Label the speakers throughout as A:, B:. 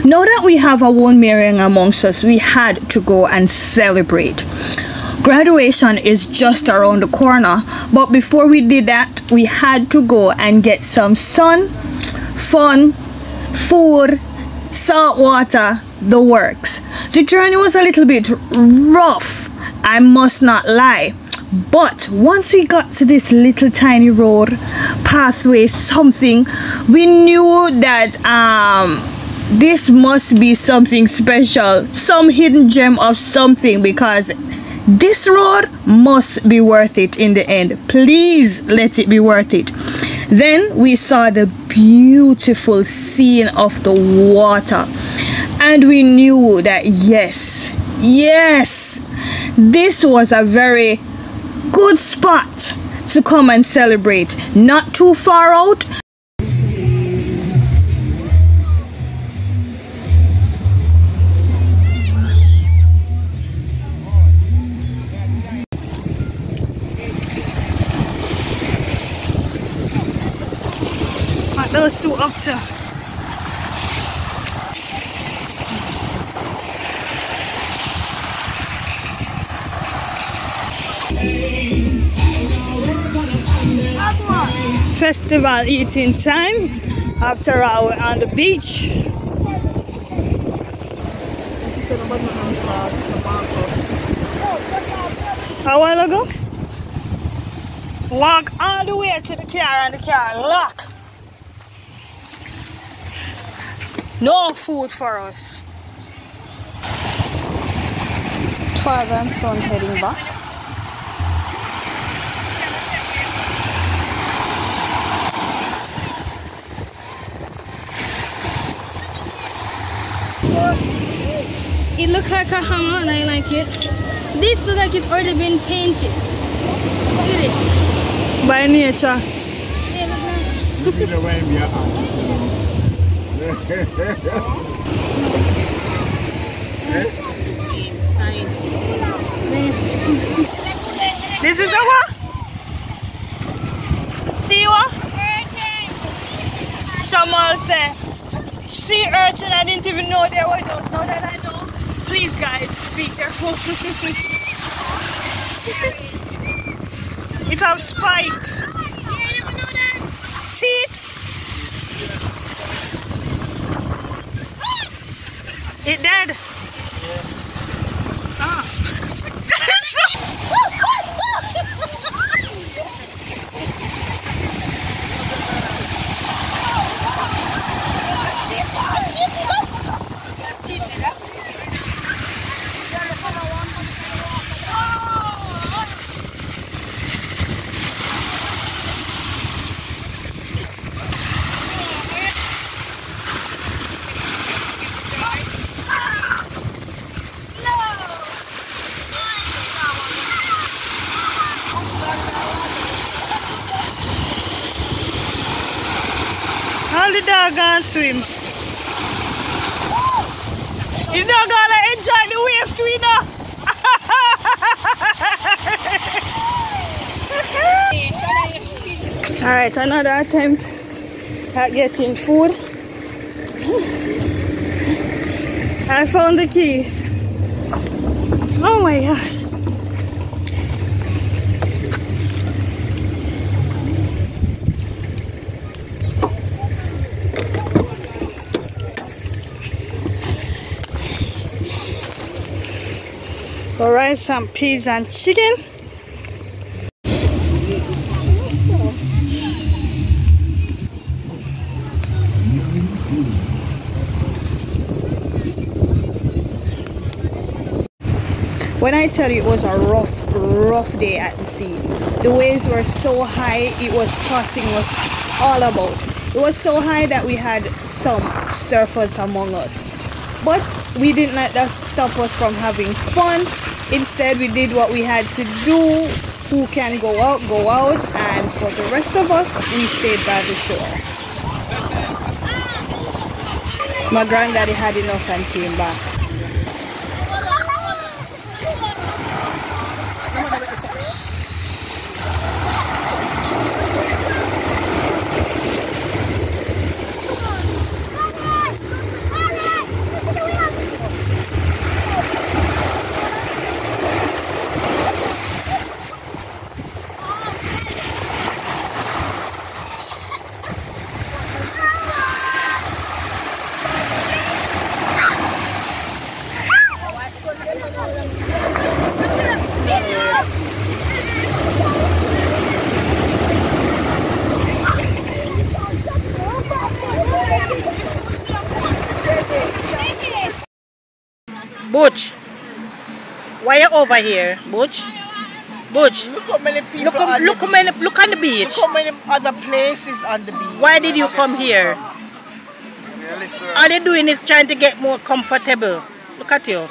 A: Now that we have our own Marian amongst us, we had to go and celebrate. Graduation is just around the corner, but before we did that, we had to go and get some sun, fun, food, salt water, the works. The journey was a little bit rough, I must not lie, but once we got to this little tiny road, pathway, something, we knew that this must be something special, some hidden gem of something, because this road must be worth it in the end. Please let it be worth it. Then we saw the beautiful scene of the water, and we knew that yes, this was a very good spot to come and celebrate. Not too far out. Those two up to festival eating time. After all, we're on the beach. A while ago, walk all the way to the car and the car lock. No food for us. Father and son heading back.
B: It looks like a hammer and I like it. This looks like it's already been painted. Look at it.
A: By nature.
B: Yeah, look nice.
A: This is our sea what? Shamal say sea urchin. I didn't even know they were. Now that I know, please guys, be careful. It has spikes. Teeth. It dead. Ah. How the dog gonna swim? The dog gonna enjoy the wave too, you know? Alright, another attempt at getting food. I found the keys. Oh my god. For rice and peas and chicken. When I tell you it was a rough day at the sea, the waves were so high, it was tossing us all about. It was so high that we had some surfers among us. But we didn't let that stop us from having fun. Instead, we did what we had to do. Who can go out, and for the rest of us, we stayed by the shore. My granddaddy had enough and came back.
C: Butch, why you over here, Butch? Butch,
D: Look how many people
C: look on the beach.
D: Look how many other places on the beach.
C: Why did you come here? All they're doing is trying to get more comfortable. Look at you.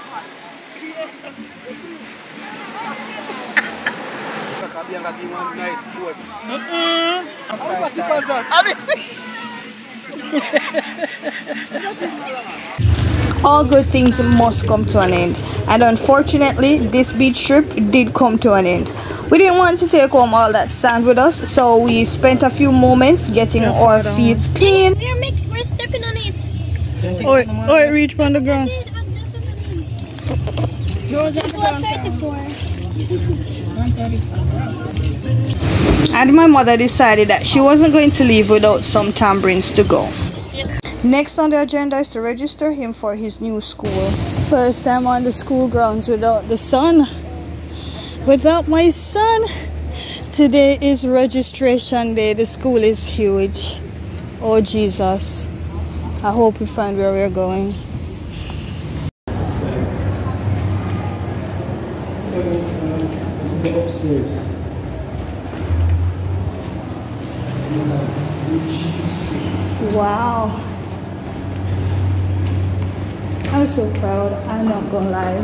A: All good things must come to an end, and unfortunately this beach trip did come to an end. We didn't want to take home all that sand with us, so we spent a few moments getting our feet clean.
B: We're stepping on it.
A: Oh, it reached on the ground.
B: That's what search is for.
A: And my mother decided that she wasn't going to leave without some tambourines to go. Next on the agenda is to register him for his new school. First time on the school grounds without the son. Without my son. Today is registration day. The school is huge. Oh Jesus. I hope we find where we're going.
E: Upstairs.
A: Wow. I'm so proud. I'm not gonna lie.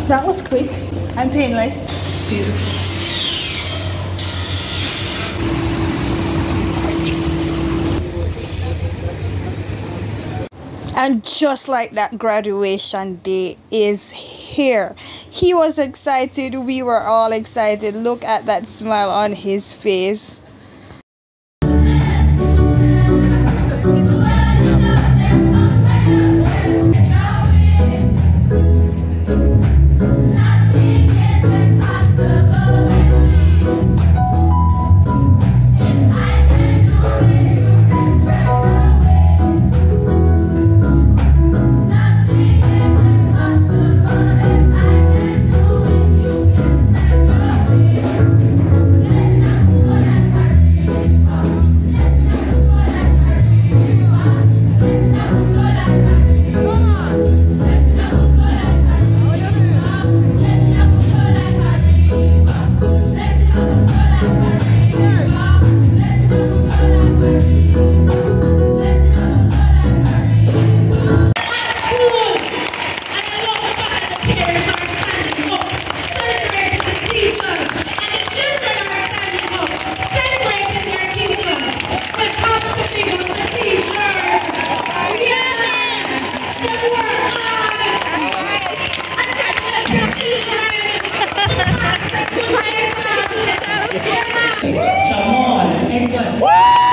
A: That was quick and painless. Beautiful. And just like that, graduation day is here. He was excited. We were all excited. Look at that smile on his face.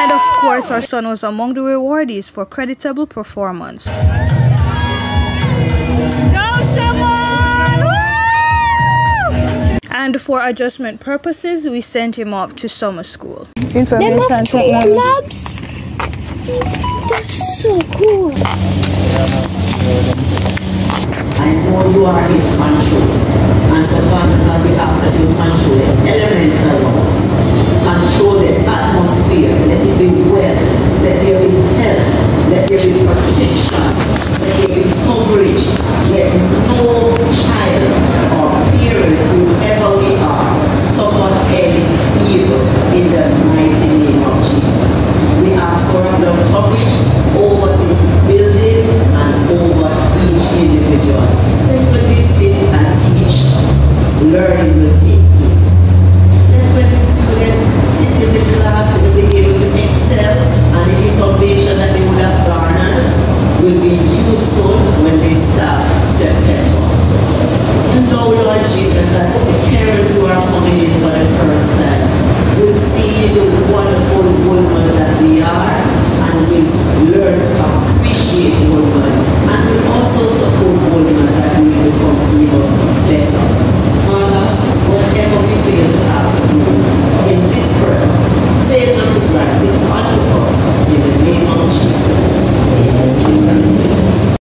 A: And of course, our son was among the rewardees for creditable performance. And for adjustment purposes, we sent him off to summer school.
B: Information technology. That's so cool.
F: I know you are in control, and so Father God, we ask that you control the elements of it, control the atmosphere, let it be well, let there be health, let there be protection, let there be coverage, let no child or parents, whoever we are, suffer any evil in the mighty name of Jesus. We ask for a blood coverage over this building and over each individual. Let when we sit and teach, learning will take place. Let when the students sit in the class, they will be able to excel, and the information that they would have garnered will be useful when they start September. And now, Lord Jesus, that the parents who are coming in for the first time will see the wonderful women that we are, and will learn to appreciate women, and will also support women that will become even better.